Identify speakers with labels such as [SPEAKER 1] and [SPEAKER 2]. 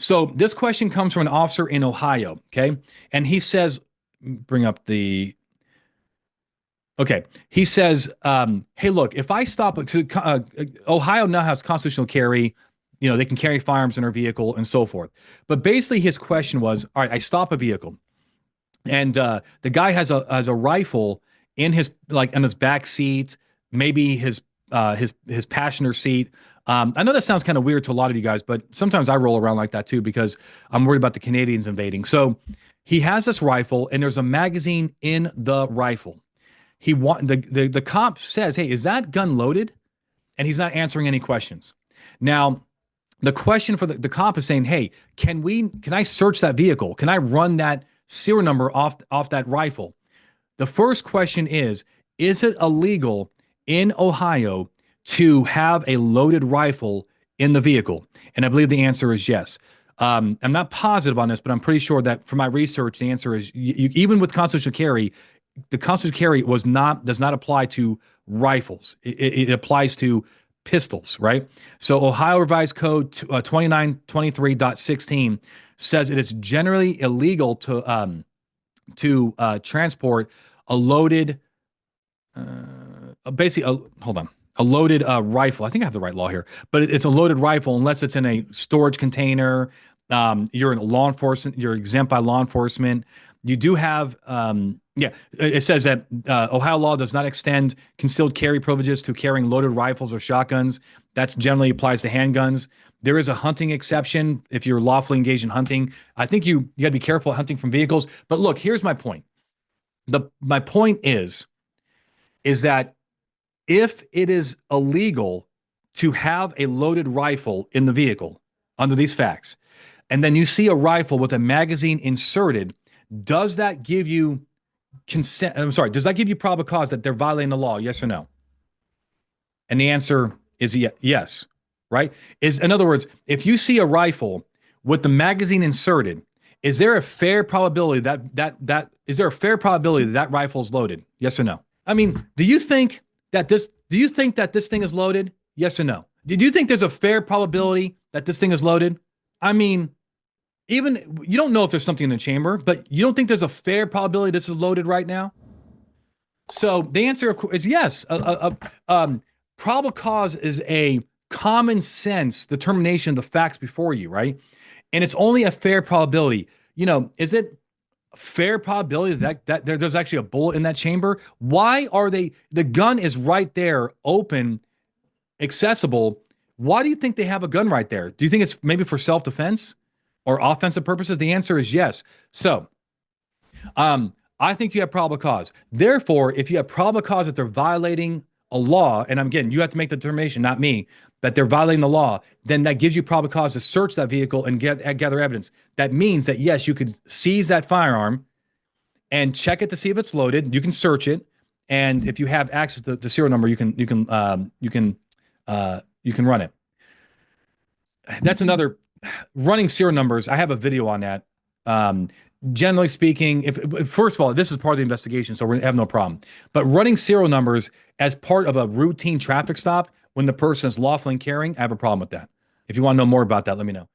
[SPEAKER 1] So this question comes from an officer in Ohio, okay? And he says, bring up the, okay. He says, hey, look, if I stop, Ohio now has constitutional carry, they can carry firearms in their vehicle and so forth. But basically his question was, all right, I stop a vehicle and the guy has a rifle in his back seat, maybe his passenger seat. I know that sounds kind of weird to a lot of you guys, but sometimes I roll around like that too because I'm worried about the Canadians invading. So he has this rifle, and there's a magazine in the rifle. The cop says, "Hey, is that gun loaded?" And he's not answering any questions. Now, the question for the cop is saying, "Hey, can I search that vehicle? Can I run that serial number off that rifle?" The first question is it illegal in Ohio to have a loaded rifle in the vehicle? And I believe the answer is yes. I'm not positive on this, but I'm pretty sure that from my research, the answer is even with constitutional carry, the constitutional carry does not apply to rifles. It applies to pistols, right? So Ohio Revised Code 2923.16 says it is generally illegal to transport a loaded, a loaded rifle. I think I have the right law here, but it's a loaded rifle unless it's in a storage container. You're in law enforcement. You're exempt by law enforcement. You do have, it says that Ohio law does not extend concealed carry privileges to carrying loaded rifles or shotguns. That generally applies to handguns. There is a hunting exception if you're lawfully engaged in hunting. I think you got to be careful hunting from vehicles. But look, here's my point. My point is that if it is illegal to have a loaded rifle in the vehicle under these facts, and then you see a rifle with a magazine inserted, does that give you consent? I'm sorry, does that give you probable cause that they're violating the law? Yes or no? And the answer is yes, right? In other words, if you see a rifle with the magazine inserted, is there a fair probability that rifle is loaded? Yes or no? I mean, do you think that this thing is loaded? Yes or no? Do you think there's a fair probability that this thing is loaded? I mean, even you don't know if there's something in the chamber, but you don't think there's a fair probability this is loaded right now? So the answer is yes. Probable cause is a common sense determination of the facts before you, right? And it's only a fair probability. Is it a fair probability that there's actually a bullet in that chamber? Why are the gun is right there, open, accessible. Why do you think they have a gun right there? Do you think it's maybe for self-defense or offensive purposes? The answer is yes. So, I think you have probable cause. Therefore, if you have probable cause that they're violating a law, and again, you have to make the determination, not me, that they're violating the law, then that gives you probable cause to search that vehicle and gather evidence. That means that, yes, you could seize that firearm and check it to see if it's loaded. You can search it. And if you have access to the serial number, you can run it. That's another running serial numbers. I have a video on that. Generally speaking, if first of all, this is part of the investigation, so we're gonna have no problem. But running serial numbers as part of a routine traffic stop when the person is lawfully carrying, I have a problem with that. If you want to know more about that, let me know.